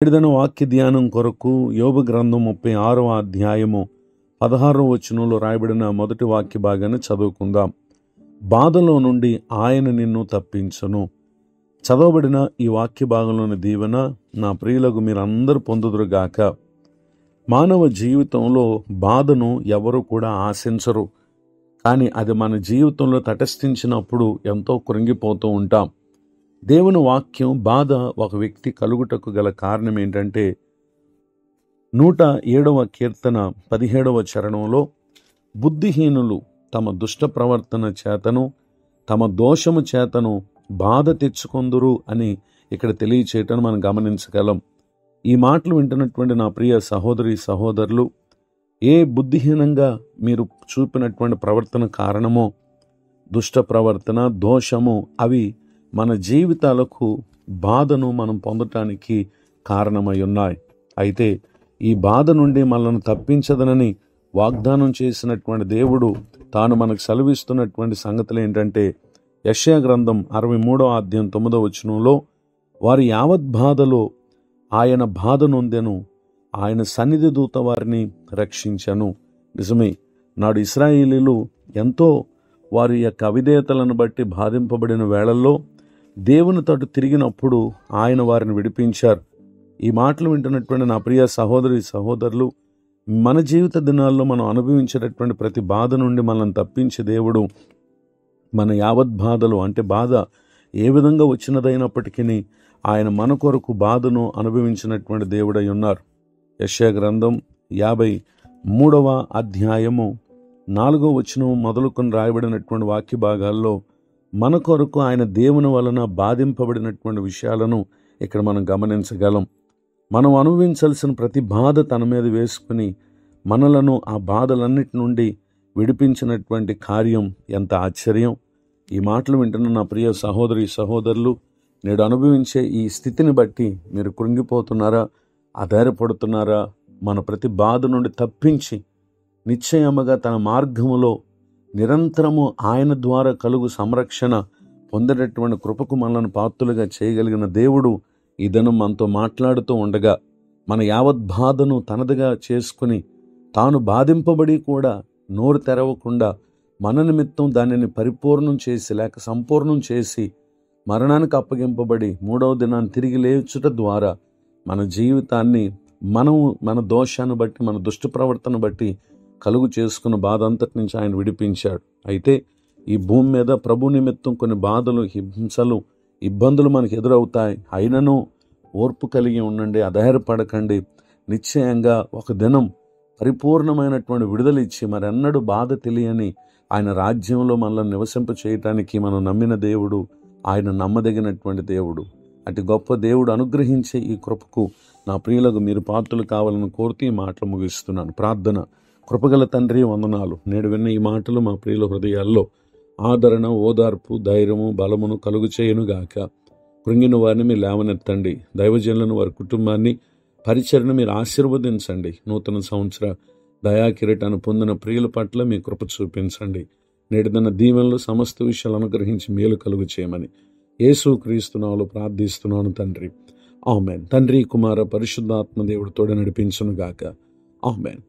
విడుదల వాక్య ధ్యానం కొరకు యోబు గ్రంథం 36వ అధ్యాయము 16వ వచనంలో రాయబడిన మొదటి వాక్య భాగాన్ని చదువుకుందాం. బాధలో నుండి ఆయన నిన్ను తప్పించును. చదవబడిన ఈ వాక్య భాగంలోని దీవెన నా ప్రియులకు మీరందరూ పొందుదురుగాక. మానవ జీవితంలో బాధను ఎవరు కూడా ఆశించరు, కానీ అది మన జీవితంలో తటస్థించినప్పుడు ఎంతో కృంగిపోతూ ఉంటాం. దేవుని వాక్యం బాధ ఒక వ్యక్తి కలుగుటకు గల కారణం ఏంటంటే 107వ కీర్తన 17వ చరణంలో బుద్ధిహీనులు తమ దుష్ట ప్రవర్తన చేతను తమ దోషము చేతను బాధ తెచ్చుకొందురు అని ఇక్కడ తెలియచేయటం మనం గమనించగలం. ఈ మాటలు వింటున్నటువంటి నా ప్రియ సహోదరి సహోదరులు, ఏ బుద్ధిహీనంగా మీరు చూపినటువంటి ప్రవర్తన కారణమో దుష్ట ప్రవర్తన దోషము అవి మన జీవితాలకు బాధను మనం పొందటానికి కారణమై ఉన్నాయి. అయితే ఈ బాధ నుండి మనల్ని తప్పించదనని వాగ్దానం చేసినటువంటి దేవుడు తాను మనకు సెలవిస్తున్నటువంటి సంగతులు ఏంటంటే, యెషయా గ్రంథం 63వ అధ్యాయం 9వ వచనంలో వారి యావత్ బాధలో ఆయన బాధ నొందెను, ఆయన సన్నిధి దూత వారిని రక్షించెను. నిజమే, నాడు ఇశ్రాయేలీయులు ఎంతో వారి యొక్క అవిధేయతలను బట్టి బాధింపబడిన వేళల్లో దేవుని తట్టు తిరిగినప్పుడు ఆయన వారిని విడిపించారు. ఈ మాటలు వింటున్నటువంటి నా ప్రియ సహోదరి సహోదరులు, మన జీవిత దినాల్లో మనం అనుభవించేటటువంటి ప్రతి బాధ నుండి మనల్ని తప్పించే దేవుడు మన యావత్ బాధలు అంటే బాధ ఏ విధంగా వచ్చినదైనప్పటికీ ఆయన మన కొరకు బాధను అనుభవించినటువంటి దేవుడై ఉన్నారు. యెషయా గ్రంథం 53వ అధ్యాయము 4వ వచనం మొదలుకొని రాయబడినటువంటి వాక్య భాగాల్లో మన కొరకు ఆయన దేవుని వలన బాధింపబడినటువంటి విషయాలను ఇక్కడ మనం గమనించగలం. మనం అనుభవించాల్సిన ప్రతి బాధ తన మీద వేసుకుని మనలను ఆ బాధలన్నిటి నుండి విడిపించినటువంటి కార్యం ఎంత ఆశ్చర్యం. ఈ మాటలు వింటున్న నా ప్రియ సహోదరి సహోదరులు, నేడు అనుభవించే ఈ స్థితిని బట్టి మీరు కృంగిపోతున్నారా, ఆధారపడుతున్నారా? మన ప్రతి బాధ నుండి తప్పించి నిశ్చయముగా తన మార్గములో నిరంతరము ఆయన ద్వారా కలుగు సంరక్షణ పొందేటటువంటి కృపకు మనల్ని పాత్రులుగా చేయగలిగిన దేవుడు ఈ దినం మనతో మాట్లాడుతూ ఉండగా, మన యావత్ బాధను తనదిగా చేసుకుని తాను బాధింపబడి కూడా నోరు తెరవకుండా మన నిమిత్తం దానిని పరిపూర్ణం చేసి లేక సంపూర్ణం చేసి మరణానికి అప్పగింపబడి 3వ దినాన్ని తిరిగి లేచుట ద్వారా మన జీవితాన్ని మన దోషాన్ని బట్టి మన దుష్ట ప్రవర్తన బట్టి కలుగు చేసుకున్న బాధ అంతటి నుంచి ఆయన విడిపించాడు. అయితే ఈ భూమి మీద ప్రభు నిమిత్తం కొన్ని బాధలు, హింసలు, ఇబ్బందులు మనకు ఎదురవుతాయి. అయినను ఓర్పు కలిగి ఉండండి, అధైర్యపడకండి. నిశ్చయంగా ఒక దినం పరిపూర్ణమైనటువంటి విడుదల ఇచ్చి మరెన్నడూ బాధ తెలియని ఆయన రాజ్యంలో మనల్ని నివసింప చేయటానికి మనం నమ్మిన దేవుడు, ఆయన నమ్మదగినటువంటి దేవుడు. అటు గొప్ప దేవుడు అనుగ్రహించే ఈ కృపకు నా ప్రియులకు మీరు పాత్రలు కావాలని కోరుతూ ఈ మాటలు ముగిస్తున్నాను. ప్రార్థన. కృపగల తండ్రి, వందనాలు. నేడు విన్న ఈ మాటలు మా ప్రియుల హృదయాల్లో ఆదరణ, ఓదార్పు, ధైర్యము, బలమును కలుగు చేయనుగాక. కృంగిన వారిని మీరు లేవనెత్తండి. దైవజనులను, వారి కుటుంబాన్ని, పరిచర్ను మీరు ఆశీర్వదించండి. నూతన సంవత్సర దయాకిరీటాన్ని పొందిన ప్రియుల పట్ల మీ కృప చూపించండి. నేడుదన్న దీవెనలు సమస్త విషయాలు అనుగ్రహించి మేలు కలుగు చేయమని యేసు క్రీస్తు నామములో ప్రార్థిస్తున్నాను తండ్రి. ఆమేన్. తండ్రి, కుమార, పరిశుద్ధాత్మ దేవుడు తోడ నడిపించునుగాక. ఆమేన్.